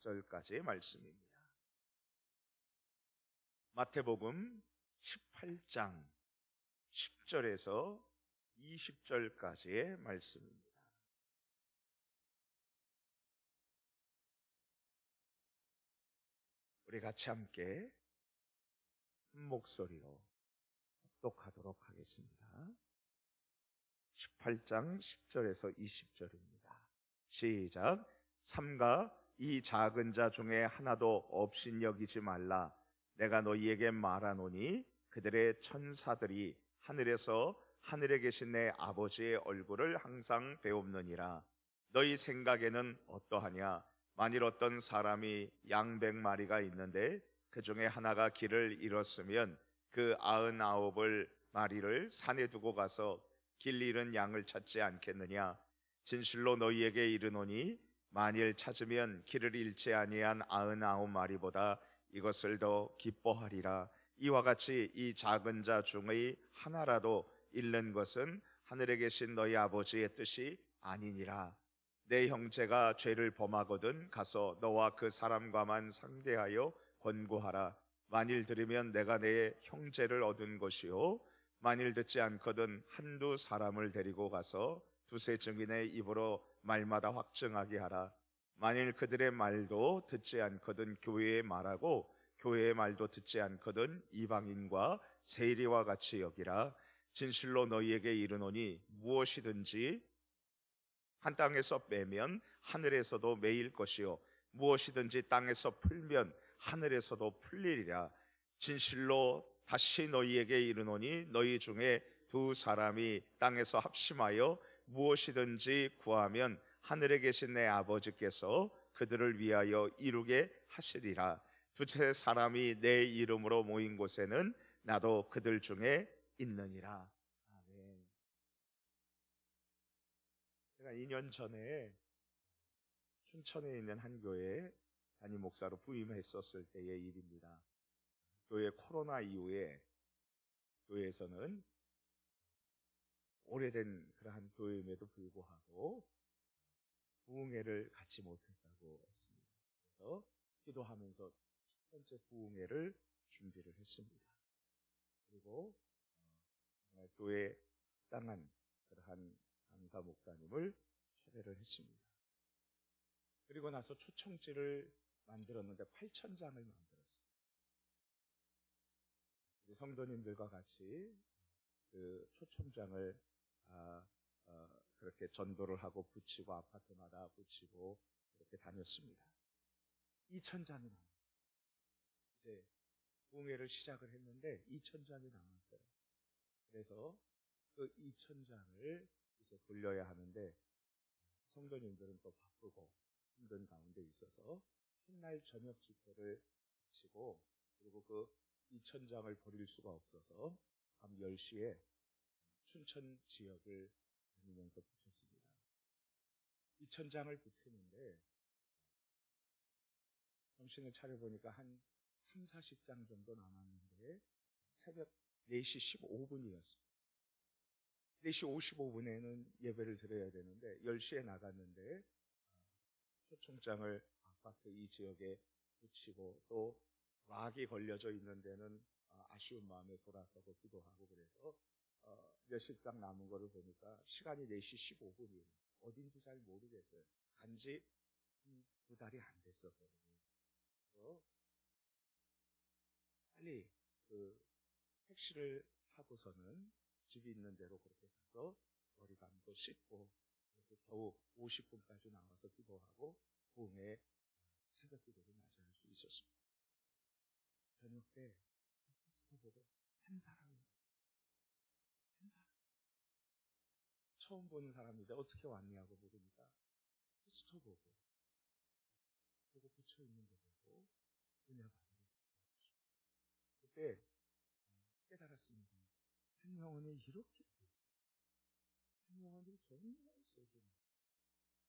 14절까지의 말씀입니다. 마태복음 18장 10절에서 20절까지의 말씀입니다. 우리 같이 함께 한 목소리로 합독하도록 하겠습니다. 18장 10절에서 20절입니다. 시작. 삼가 이 작은 자 중에 하나도 없인 여기지 말라. 내가 너희에게 말하노니 그들의 천사들이 하늘에서 하늘에 계신 내 아버지의 얼굴을 항상 배웁느니라. 너희 생각에는 어떠하냐? 만일 어떤 사람이 양 100마리가 있는데 그 중에 하나가 길을 잃었으면 그 99마리를 산에 두고 가서 길 잃은 양을 찾지 않겠느냐? 진실로 너희에게 이르노니 만일 찾으면 길을 잃지 아니한 99마리보다 이것을 더 기뻐하리라. 이와 같이 이 작은 자 중의 하나라도 잃는 것은 하늘에 계신 너희 아버지의 뜻이 아니니라. 내 형제가 죄를 범하거든 가서 너와 그 사람과만 상대하여 권고하라. 만일 들으면 내가 내 형제를 얻은 것이요, 만일 듣지 않거든 한두 사람을 데리고 가서 두세 증인의 입으로 말마다 확증하게 하라. 만일 그들의 말도 듣지 않거든 교회의 말하고 교회의 말도 듣지 않거든 이방인과 세리와 같이 여기라. 진실로 너희에게 이르노니 무엇이든지 한 땅에서 빼면 하늘에서도 매일 것이요, 무엇이든지 땅에서 풀면 하늘에서도 풀리리라. 진실로 다시 너희에게 이르노니 너희 중에 두 사람이 땅에서 합심하여 무엇이든지 구하면 하늘에 계신 내 아버지께서 그들을 위하여 이루게 하시리라. 두세 사람이 내 이름으로 모인 곳에는 나도 그들 중에 있느니라. 아멘. 제가 2년 전에 춘천에 있는 한 교회에 담임 목사로 부임했었을 때의 일입니다. 교회 코로나 이후에 교회에서는 오래된 그러한 교회임에도 불구하고 부흥회를 갖지 못했다고 했습니다. 그래서 기도하면서 첫 번째 부흥회를 준비를 했습니다. 그리고 정말 교회에 합당한 그러한 강사 목사님을 초대를 했습니다. 그리고 나서 초청지를 만들었는데 8,000장을 만들었습니다. 우리 성도님들과 같이 그 초청장을 그렇게 전도를 하고 붙이고 아파트마다 붙이고 그렇게 다녔습니다. 2,000장이 남았어요. 이제 부흥회를 시작을 했는데 2,000장이 남았어요. 그래서 그 2,000장을 이제 돌려야 하는데 성도님들은 또 바쁘고 힘든 가운데 있어서 첫날 저녁 집회를 마치고 그리고 그 2,000장을 버릴 수가 없어서 밤 10시에 춘천 지역을 다니면서 붙였습니다. 2,000장을 붙이는데 정신을 차려보니까 한 3, 40장 정도 남았는데 새벽 4시 15분이었습니다. 4시 55분에는 예배를 드려야 되는데 10시에 나갔는데 초청장을 아파트 이 지역에 붙이고 또 락이 걸려져 있는 데는 아쉬운 마음에 돌아서고 기도하고 그래서 몇십 장 남은 거를 보니까 시간이 4시 15분이에요. 어딘지 잘 모르겠어요. 간지 2달이 안 됐었거든요. 그래서 빨리 그 택시를 타고서는 집이 있는 대로 그렇게 가서 머리 감고 씻고 이렇게 겨우 50분까지 나와서 기도하고 부흥회 새벽 기도를 맞이할 수 있었습니다. 저녁 때 포스터 보고 한 사람 처음 보는 사람인데 어떻게 왔냐고 물으니까 포스터 보고 붙여 있는 거 보고 은혜 받는 거예요. 그때 깨달았습니다. 한 영혼이 이렇게 한 영혼이 정말 소중해.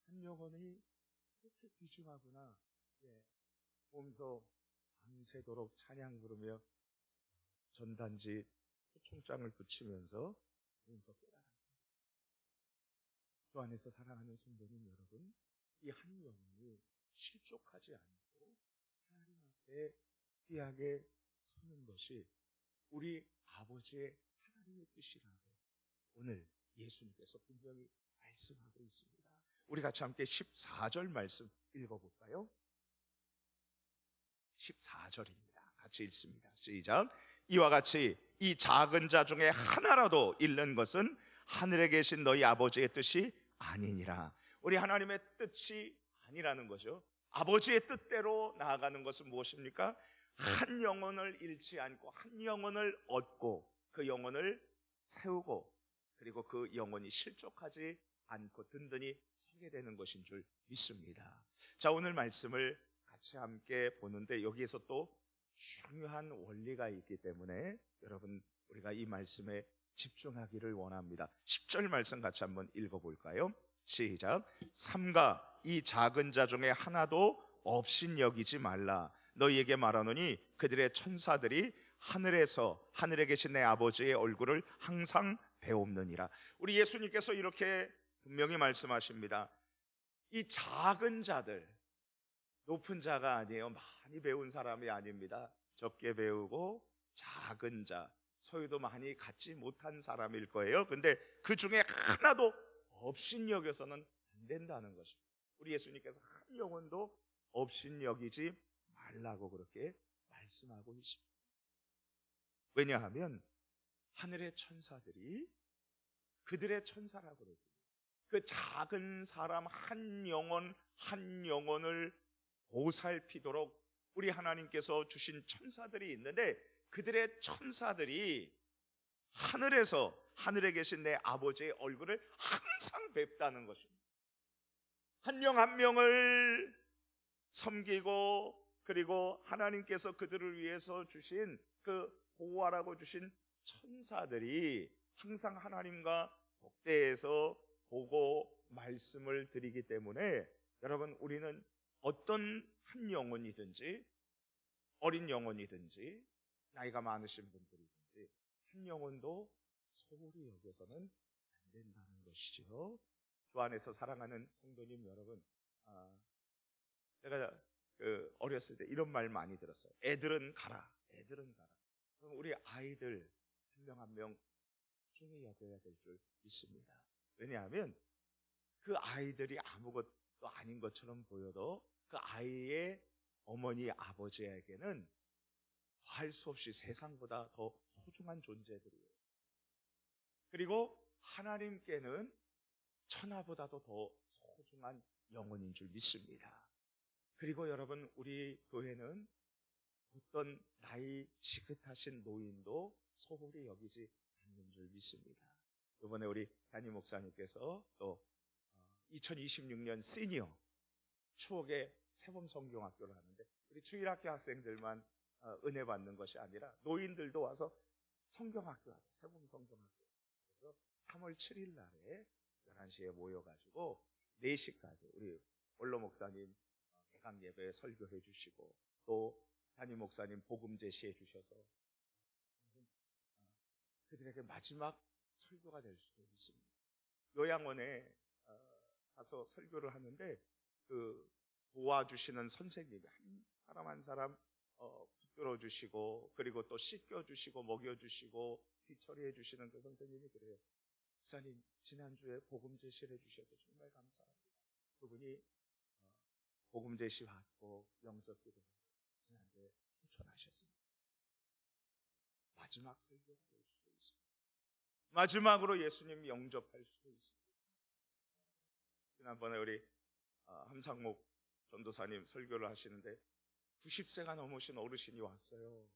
한 영혼이 그렇게 귀중하구나. 보면서 밤새도록 찬양 부르며 전단지 초청장을 붙이면서 보면서 깨달았습니다. 주 안에서 사랑하는 성도님 여러분, 이 한 영혼이 실족하지 않고 하나님 앞에 귀하게 서는 것이 우리 아버지의 하나님의 뜻이라고 오늘 예수님께서 분명히 말씀하고 있습니다. 우리 같이 함께 14절 말씀 읽어볼까요? 14절입니다. 같이 읽습니다. 시작. 이와 같이 이 작은 자 중에 하나라도 잃는 것은 하늘에 계신 너희 아버지의 뜻이 아니니라. 우리 하나님의 뜻이 아니라는 거죠. 아버지의 뜻대로 나아가는 것은 무엇입니까? 한 영혼을 잃지 않고 한 영혼을 얻고 그 영혼을 세우고 그리고 그 영혼이 실족하지 않고 든든히 서게 되는 것인 줄 믿습니다. 자, 오늘 말씀을 같이 함께 보는데 여기에서 또 중요한 원리가 있기 때문에 여러분 우리가 이 말씀에 집중하기를 원합니다. 10절 말씀 같이 한번 읽어볼까요? 시작. 삼가 이 작은 자 중에 하나도 없인 여기지 말라. 너희에게 말하노니 그들의 천사들이 하늘에 계신 내 아버지의 얼굴을 항상 배옵느니라. 우리 예수님께서 이렇게 분명히 말씀하십니다. 이 작은 자들, 높은 자가 아니에요. 많이 배운 사람이 아닙니다. 적게 배우고 작은 자, 소유도 많이 갖지 못한 사람일 거예요. 근데 그 중에 하나도 없인 여겨서는 안 된다는 것입니다. 우리 예수님께서 한 영혼도 없인 여기지 말라고 그렇게 말씀하고 있습니다. 왜냐하면 하늘의 천사들이 그들의 천사라고 그랬습니다. 그 작은 사람 한 영혼을 보살피도록 우리 하나님께서 주신 천사들이 있는데 그들의 천사들이 하늘에 계신 내 아버지의 얼굴을 항상 뵙다는 것입니다. 한 명 한 명을 섬기고 그리고 하나님께서 그들을 위해서 주신 그 보호하라고 주신 천사들이 항상 하나님과 복대에서 보고 말씀을 드리기 때문에 여러분 우리는 어떤 한 영혼이든지 어린 영혼이든지 나이가 많으신 분들이든지 한 영혼도 소홀히 여겨서는 안 된다는 것이죠. 주 안에서 사랑하는 성도님 여러분, 제가 어렸을 때 이런 말 많이 들었어요. 애들은 가라. 그럼 우리 아이들 한 명 한 명 중히 여겨야 될 줄 믿습니다. 왜냐하면 그 아이들이 아무것도 아닌 것처럼 보여도 그 아이의 어머니 아버지에게는 할 수 없이 세상보다 더 소중한 존재들이에요. 그리고 하나님께는 천하보다도 더 소중한 영혼인 줄 믿습니다. 그리고 여러분 우리 교회는 어떤 나이 지긋하신 노인도 소홀히 여기지 않는 줄 믿습니다. 이번에 우리 담임 목사님께서 또 2026년 시니어 추억의 세범성경학교를 하는데 우리 주일학교 학생들만 은혜 받는 것이 아니라 노인들도 와서 성경학교 하죠. 세범성경학교. 그래서 3월 7일 날에 11시에 모여가지고 4시까지 우리 원로 목사님 개강 예배에 설교해 주시고 또 담임 목사님 복음 제시해 주셔서 그들에게 마지막 설교가 될 수도 있습니다. 요양원에 가서 설교를 하는데 그 도와주시는 선생님이 한 사람 한 사람 붙들어 주시고 그리고 또 씻겨 주시고 먹여 주시고 뒤처리해 주시는 그 선생님이 그래요. 목사님 지난주에 복음 제시를 해주셔서 정말 감사합니다. 그분이 복음 제시 받고 영접 기도 지난주에 추천하셨습니다. 마지막 설교가 될 수도 있습니다. 마지막으로 예수님 영접할 수도 있습니다. 지난번에 우리 함상목 전도사님 설교를 하시는데 90세가 넘으신 어르신이 왔어요.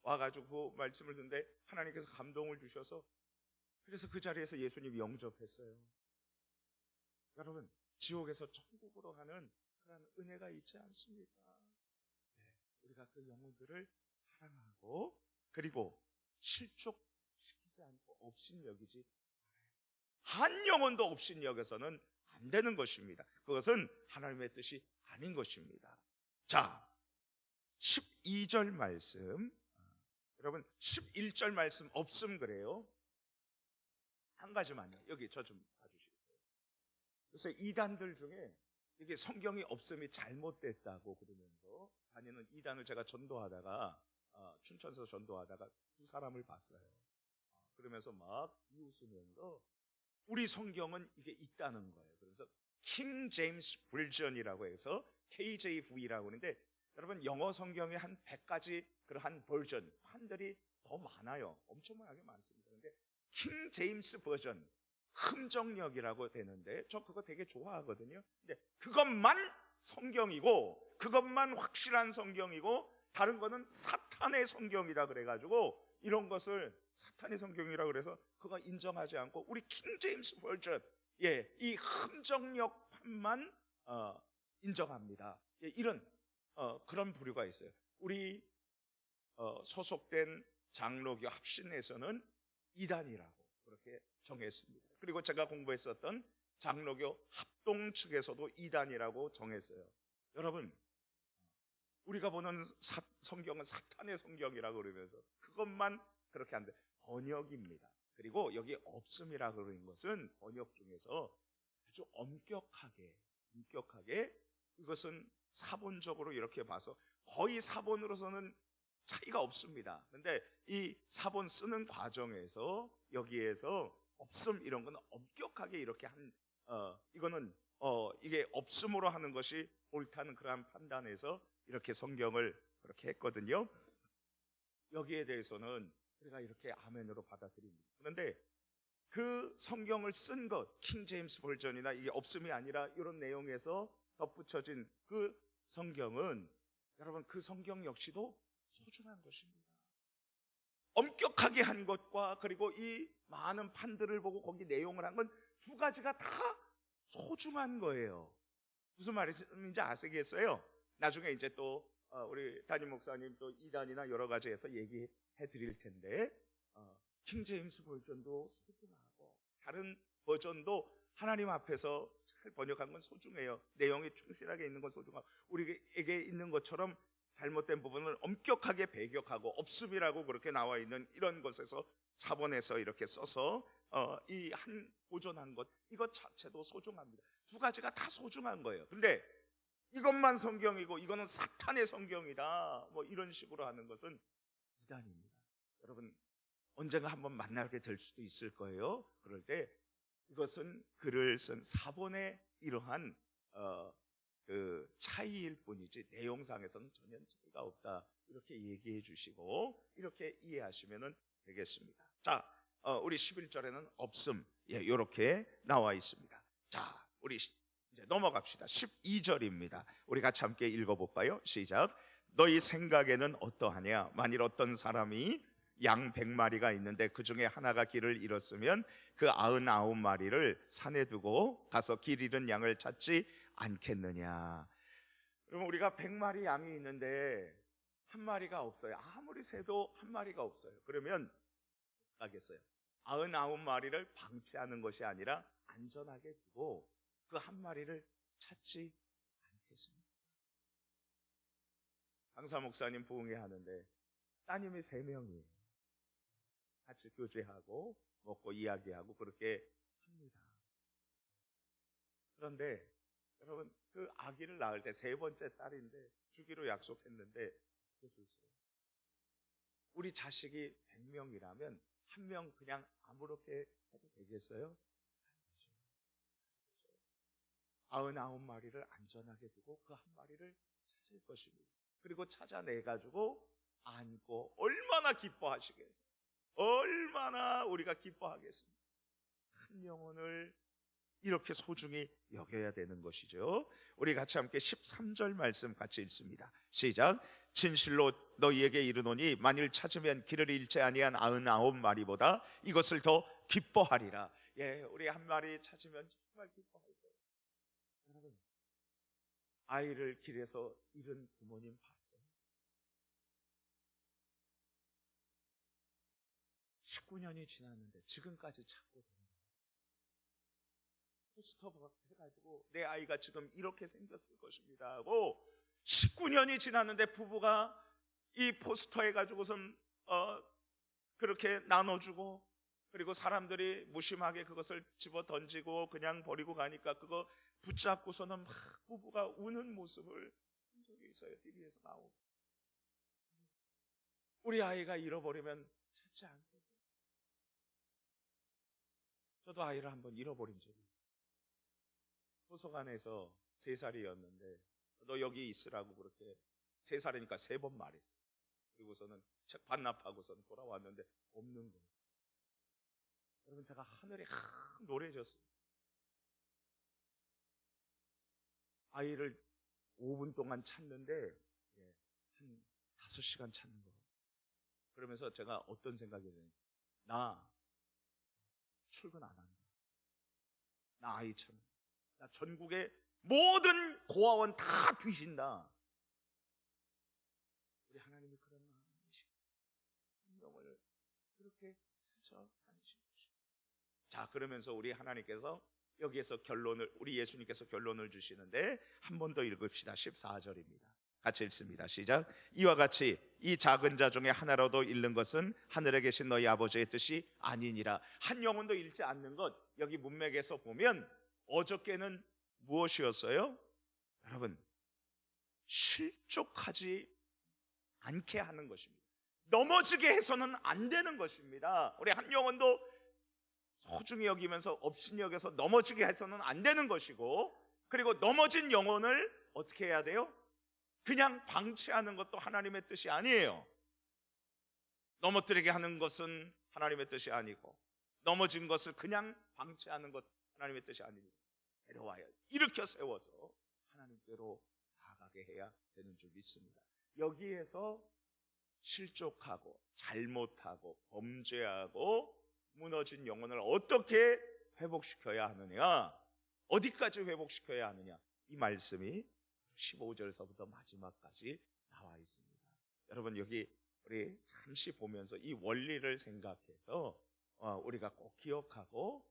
와가지고 그 말씀을 듣는데 하나님께서 감동을 주셔서 그래서 그 자리에서 예수님 영접했어요. 여러분 지옥에서 천국으로 가는 그런 은혜가 있지 않습니까? 네, 우리가 그 영혼들을 사랑하고 그리고 실족시키지 않고 없인 여기지 한 영혼도 없인 여겨서는 안 되는 것입니다. 그것은 하나님의 뜻이 아닌 것입니다. 자, 12절 말씀 여러분 11절 말씀 없음 그래요. 한 가지만요. 여기 저 좀 봐주시겠어요? 그래서 이단들 중에 이게 성경이 없음이 잘못됐다고 그러면서 다니는 이단을 제가 전도하다가 춘천에서 전도하다가 두 사람을 봤어요. 그러면서 막 비웃으면서 우리 성경은 이게 있다는 거예요. 그래서 킹 제임스 버전이라고 해서 KJV라고 하는데, 여러분 영어 성경에 한 100가지 그러한 버전, 판들이 더 많아요. 엄청나게 많습니다. 그런데 킹 제임스 버전, 흠정역이라고 되는데 저 그거 되게 좋아하거든요. 근데 그것만 성경이고, 그것만 확실한 성경이고, 다른 거는 사탄의 성경이다 그래가지고 이런 것을 사탄의 성경이라 그래서 그거 인정하지 않고 우리 킹 제임스 버전, 이 흠정역판만 인정합니다. 이런 그런 부류가 있어요. 우리 소속된 장로교 합신에서는 이단이라고 그렇게 정했습니다. 그리고 제가 공부했었던 장로교 합동 측에서도 이단이라고 정했어요. 여러분, 우리가 보는 성경은 사탄의 성경이라고 그러면서 그것만 그렇게 한데 번역입니다. 그리고 여기 없음이라고 그러는 것은 번역 중에서 아주 엄격하게 이것은 사본적으로 이렇게 봐서 거의 사본으로서는 차이가 없습니다. 그런데 이 사본 쓰는 과정에서 여기에서 없음 이런 건 엄격하게 이렇게 이거는 이게 없음으로 하는 것이 옳다는 그러한 판단에서 이렇게 성경을 그렇게 했거든요. 여기에 대해서는 우리가 이렇게 아멘으로 받아들입니다. 그런데 그 성경을 쓴 것, 킹 제임스 버전이나 이게 없음이 아니라 이런 내용에서 덧붙여진 그 성경은, 여러분 그 성경 역시도 소중한 것입니다. 엄격하게 한 것과 그리고 이 많은 판들을 보고 거기 내용을 한 건 두 가지가 다 소중한 거예요. 무슨 말인지 아시겠어요? 나중에 이제 또 우리 담임 목사님 또 이단이나 여러 가지에서 얘기해 드릴 텐데, 킹 제임스 버전도 소중하고 다른 버전도 하나님 앞에서 잘 번역한 건 소중해요. 내용이 충실하게 있는 건 소중하고, 우리에게 있는 것처럼 잘못된 부분을 엄격하게 배격하고 없음이라고 그렇게 나와 있는 이런 것에서 사본에서 이렇게 써서 이 한 보존한 것, 이것 자체도 소중합니다. 두 가지가 다 소중한 거예요. 근데 이것만 성경이고 이거는 사탄의 성경이다 뭐 이런 식으로 하는 것은 이단입니다. 여러분 언젠가 한번 만나게 될 수도 있을 거예요. 그럴 때 이것은 글을 쓴 사본의 이러한 그 차이일 뿐이지 내용상에서는 전혀 차이가 없다, 이렇게 얘기해 주시고 이렇게 이해하시면 되겠습니다. 자, 우리 11절에는 없음, 이렇게 나와 있습니다. 자, 우리 이제 넘어갑시다. 12절입니다. 우리 같이 함께 읽어볼까요? 시작. 너희 생각에는 어떠하냐? 만일 어떤 사람이 양 100마리가 있는데 그 중에 하나가 길을 잃었으면 그 99마리를 산에 두고 가서 길 잃은 양을 찾지 않겠느냐? 그러면 우리가 100마리 양이 있는데 한 마리가 없어요. 아무리 세도 한 마리가 없어요. 그러면 가겠어요. 99마리를 방치하는 것이 아니라 안전하게 두고 그 한 마리를 찾지 않겠습니다. 강사 목사님 부흥회 하는데 따님이 3명이에요. 같이 교제하고 먹고 이야기하고 그렇게 합니다. 그런데 여러분 그 아기를 낳을 때 3번째 딸인데 주기로 약속했는데 줬어요. 우리 자식이 100명이라면 한 명 그냥 아무렇게 해도 되겠어요? 99마리를 안전하게 두고 그 한 마리를 찾을 것입니다. 그리고 찾아내가지고 안고 얼마나 기뻐하시겠어요? 얼마나 우리가 기뻐하겠습니다. 한 영혼을 이렇게 소중히 여겨야 되는 것이죠. 우리 같이 함께 13절 말씀 같이 읽습니다. 시작. 진실로 너희에게 이르노니 만일 찾으면 길을 잃지 아니한 99마리보다 이것을 더 기뻐하리라. 우리 한 마리 찾으면 정말 기뻐할 거예요. 여러분, 아이를 길에서 잃은 부모님 봤어요? 19년이 지났는데 지금까지 찾고 포스터 해가지고 내 아이가 지금 이렇게 생겼을 것입니다 하고 19년이 지났는데 부부가 이 포스터 해가지고선 그렇게 나눠주고, 그리고 사람들이 무심하게 그것을 집어 던지고 그냥 버리고 가니까 그거 붙잡고서는 막 부부가 우는 모습을 본 적이 있어요. TV에서 나오고. 우리 아이가 잃어버리면 찾지 않거든요. 저도 아이를 한번 잃어버린 적이 있어요. 도서관에서 3살이었는데 너 여기 있으라고 그렇게 3살이니까 3번 말했어요. 그리고서는 책 반납하고서는 돌아왔는데 없는 거예요. 여러분, 제가 하늘이 노래졌어요. 아이를 5분 동안 찾는데 한 5시간 찾는 거예요. 그러면서 제가 어떤 생각이 드냐면, 나 출근 안 한다. 나 아이 찾는다. 나 전국의 모든 고아원 다 뒤진다. 우리 하나님이 그런 마음이시겠어요? 생명을 그렇게 찾아다니시는 것입니다. 자, 그러면서 우리 하나님께서 여기에서 우리 예수님께서 결론을 주시는데 한 번 더 읽읍시다. 14절입니다. 같이 읽습니다. 시작. 이와 같이 이 작은 자 중에 하나라도 잃는 것은 하늘에 계신 너희 아버지의 뜻이 아니니라. 한 영혼도 잃지 않는 것, 여기 문맥에서 보면 어저께는 무엇이었어요? 여러분, 실족하지 않게 하는 것입니다. 넘어지게 해서는 안 되는 것입니다. 우리 한 영혼도 소중히 여기면서 업신이 여겨서 넘어지게 해서는 안 되는 것이고, 그리고 넘어진 영혼을 어떻게 해야 돼요? 그냥 방치하는 것도 하나님의 뜻이 아니에요. 넘어뜨리게 하는 것은 하나님의 뜻이 아니고, 넘어진 것을 그냥 방치하는 것 하나님의 뜻이 아닙니다. 데려와야, 일으켜 세워서 하나님께로 나아가게 해야 되는 줄 믿습니다. 여기에서 실족하고 잘못하고 범죄하고 무너진 영혼을 어떻게 회복시켜야 하느냐, 어디까지 회복시켜야 하느냐, 이 말씀이 15절서부터 마지막까지 나와 있습니다. 여러분, 여기 우리 잠시 보면서 이 원리를 생각해서 우리가 꼭 기억하고,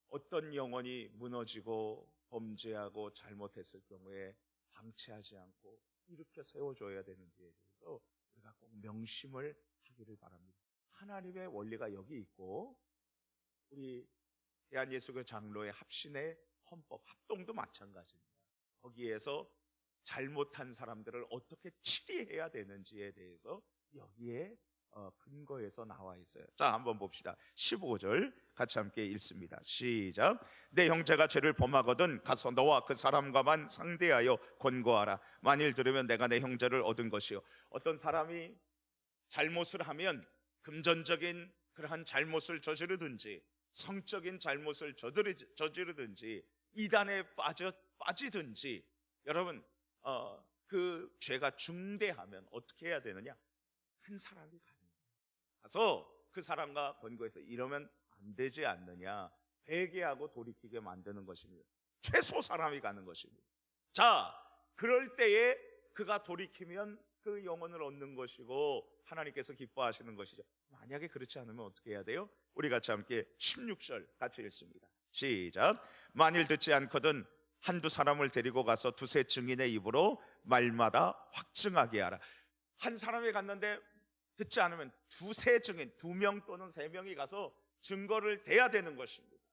어떤 영혼이 무너지고 범죄하고 잘못했을 경우에 방치하지 않고 이렇게 세워줘야 되는지에 대해서 우리가 꼭 명심을 하기를 바랍니다. 하나님의 원리가 여기 있고, 우리 대한예수교 장로의 합신의 헌법, 합동도 마찬가지입니다. 거기에서 잘못한 사람들을 어떻게 치리해야 되는지에 대해서 여기에 근거에서 나와 있어요. 자, 한번 봅시다. 15절 같이 함께 읽습니다. 시작. 내 형제가 죄를 범하거든 가서 너와 그 사람과만 상대하여 권고하라. 만일 들으면 내가 내 형제를 얻은 것이요. 어떤 사람이 잘못을 하면 금전적인 그러한 잘못을 저지르든지 성적인 잘못을 저지르든지 이단에 빠지든지, 여러분, 그 죄가 중대하면 어떻게 해야 되느냐? 한 사람이 가서 그 사람과 권고해서 이러면 안 되지 않느냐, 회개하고 돌이키게 만드는 것입니다. 최소 사람이 가는 것입니다. 자, 그럴 때에 그가 돌이키면 그 영혼을 얻는 것이고 하나님께서 기뻐하시는 것이죠. 만약에 그렇지 않으면 어떻게 해야 돼요? 우리 같이 함께 16절 같이 읽습니다. 시작. 만일 듣지 않거든 한두 사람을 데리고 가서 두세 증인의 입으로 말마다 확증하게 하라. 한 사람이 갔는데 듣지 않으면 두세 증인, 2명 또는 3명이 가서 증거를 대야 되는 것입니다.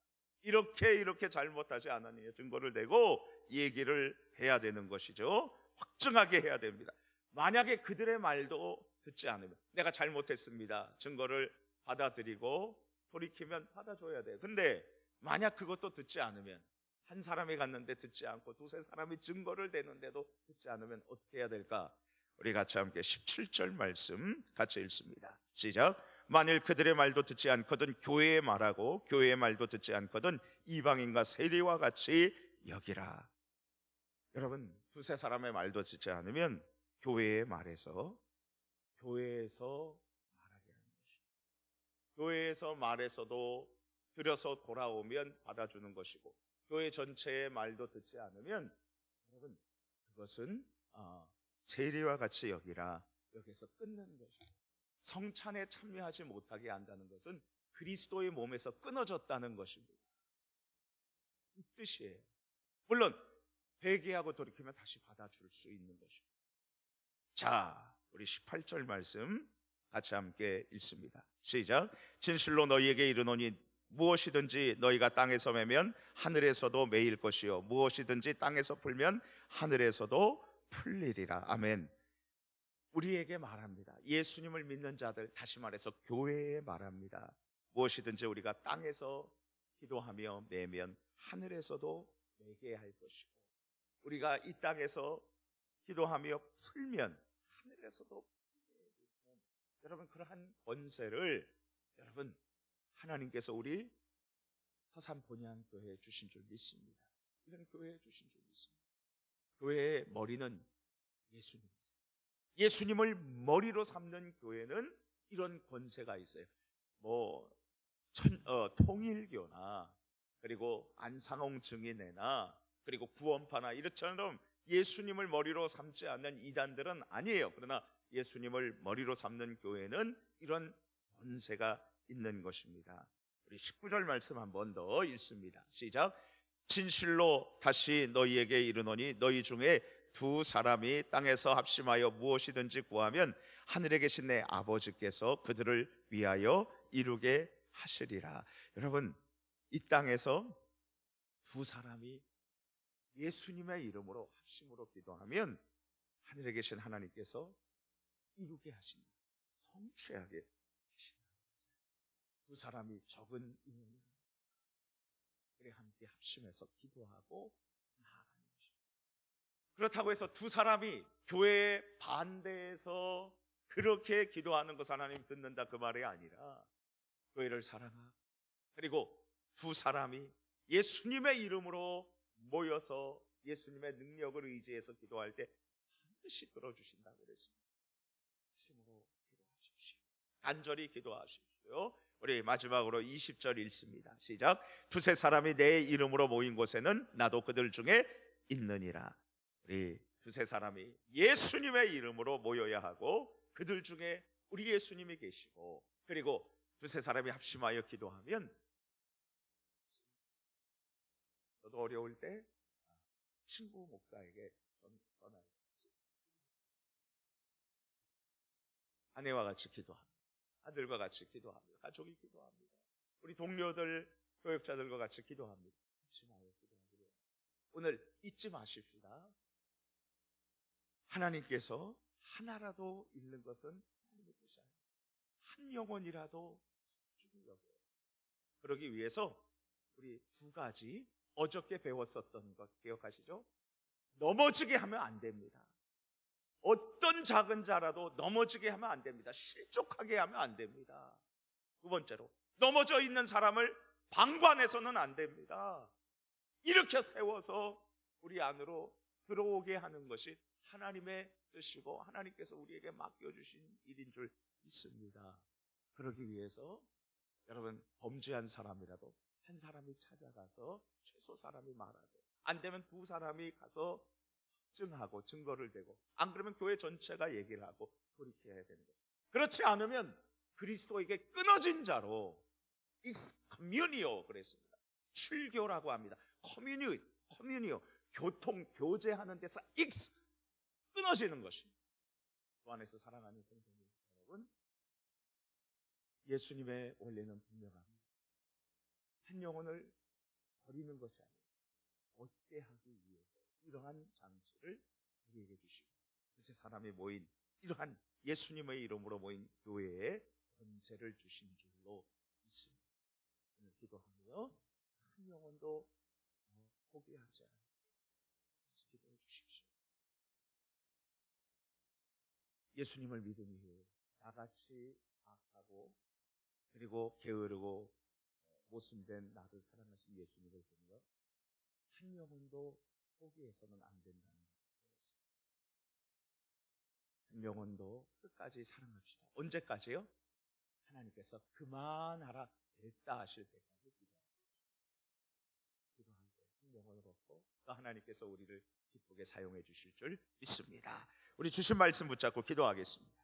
이렇게 잘못하지 않았느냐 증거를 대고 얘기를 해야 되는 것이죠. 확증하게 해야 됩니다. 만약에 그들의 말도 듣지 않으면, 내가 잘못했습니다, 증거를 받아들이고 돌이키면 받아줘야 돼요. 근데 만약 그것도 듣지 않으면, 한 사람이 갔는데 듣지 않고 두세 사람이 증거를 대는데도 듣지 않으면 어떻게 해야 될까? 우리 같이 함께 17절 말씀 같이 읽습니다. 시작. 만일 그들의 말도 듣지 않거든 교회의 말하고 교회의 말도 듣지 않거든 이방인과 세리와 같이 여기라. 여러분, 두세 사람의 말도 듣지 않으면 교회에서 말하게 하는 것입니다. 교회에서 말해서도 들여서 돌아오면 받아주는 것이고, 교회 전체의 말도 듣지 않으면 여러분, 그것은 세리와 같이 여기라. 여기서 끊는 것입니다. 성찬에 참여하지 못하게 한다는 것은 그리스도의 몸에서 끊어졌다는 것입니다. 이 뜻이에요. 물론 회개하고 돌이키면 다시 받아줄 수 있는 것입니다. 자, 우리 18절 말씀 같이 함께 읽습니다. 시작. 진실로 너희에게 이르노니 무엇이든지 너희가 땅에서 매면 하늘에서도 매일 것이요 무엇이든지 땅에서 풀면 하늘에서도 풀리리라. 아멘. 우리에게 말합니다. 예수님을 믿는 자들, 다시 말해서 교회에 말합니다. 무엇이든지 우리가 땅에서 기도하며 매면 하늘에서도 매게 할 것이고, 우리가 이 땅에서 기도하며 풀면 하늘에서도 풀게 해주시는, 여러분 그러한 권세를 여러분 하나님께서 우리 서산 본향교회에 주신 줄 믿습니다. 이런 교회에 주신 줄 믿습니다. 교회의 머리는 예수님이세요. 예수님을 머리로 삼는 교회는 이런 권세가 있어요. 통일교나 그리고 안상홍 증인회나 그리고 구원파나 이렇처럼 예수님을 머리로 삼지 않는 이단들은 아니에요. 그러나 예수님을 머리로 삼는 교회는 이런 권세가 있는 것입니다. 우리 19절 말씀 한 번 더 읽습니다. 시작. 진실로 다시 너희에게 이르노니 너희 중에 두 사람이 땅에서 합심하여 무엇이든지 구하면 하늘에 계신 내 아버지께서 그들을 위하여 이루게 하시리라. 여러분, 이 땅에서 두 사람이 예수님의 이름으로 합심으로 기도하면 하늘에 계신 하나님께서 이루게 하신다, 성취하게 하신다. 두 사람이 적은 인원이 그래 함께 합심해서 기도하고 나아가는 것입니다. 그렇다고 해서 두 사람이 교회에 반대해서 그렇게 기도하는 것 하나님 듣는다 그 말이 아니라, 교회를 사랑하고 그리고 두 사람이 예수님의 이름으로 모여서 예수님의 능력을 의지해서 기도할 때 반드시 들어주신다고 그랬습니다. 힘으로 기도하십시오. 간절히 기도하십시오. 우리 마지막으로 20절 읽습니다. 시작. 두세 사람이 내 이름으로 모인 곳에는 나도 그들 중에 있느니라. 우리 두세 사람이 예수님의 이름으로 모여야 하고 그들 중에 우리 예수님이 계시고, 그리고 두세 사람이 합심하여 기도하면, 저도 어려울 때 친구 목사에게 전화해서 아내와 같이 기도합니다. 아들과 같이 기도합니다. 가족이 기도합니다. 우리 동료들, 교역자들과 같이 기도합니다. 합심하여 기도합니다. 오늘 잊지 마십시다. 하나님께서 하나라도 잃는 것은 하나님의 뜻이 아니에요. 한 영혼이라도 소중히 여겨요. 그러기 위해서 우리 두 가지 어저께 배웠었던 것 기억하시죠? 넘어지게 하면 안 됩니다. 어떤 작은 자라도 넘어지게 하면 안 됩니다. 실족하게 하면 안 됩니다. 두 번째로, 넘어져 있는 사람을 방관해서는 안 됩니다. 일으켜 세워서 우리 안으로 들어오게 하는 것이 하나님의 뜻이고 하나님께서 우리에게 맡겨주신 일인 줄 믿습니다. 그러기 위해서 여러분, 범죄한 사람이라도 한 사람이 찾아가서 최소 사람이 말하고, 안 되면 두 사람이 가서 증하고 증거를 대고, 안 그러면 교회 전체가 얘기를 하고 돌이켜야 되는 거예요. 그렇지 않으면 그리스도에게 끊어진 자로, 익스커뮤니오 그랬습니다. 출교라고 합니다. 커뮤니오, 교통, 교제하는 데서 끊어지는 것입니다. 그 안에서 사랑하는 성도님 여러분, 예수님의 원리는 분명합니다. 한 영혼을 버리는 것이 아니라 얻게 하기 위해서 이러한 장치를 우리에게 주시고, 그 사람이 모인 이러한 예수님의 이름으로 모인 교회에 권세를 주신 줄로 믿습니다. 오늘 기도하며 한 영혼도 포기하지 않고 기도해 주십시오. 예수님을 믿은 이후에 나같이 악하고 그리고 게으르고 모순된 나를 사랑하신 예수님을 보며 한 영혼도 포기해서는 안 된다는 것입니다. 한 영혼도 끝까지 사랑합시다. 언제까지요? 하나님께서 그만하라, 됐다 하실 때까지 기도할 때 한 영혼을 얻고 또 하나님께서 우리를 기쁘게 사용해 주실 줄 믿습니다. 우리 주신 말씀 붙잡고 기도하겠습니다.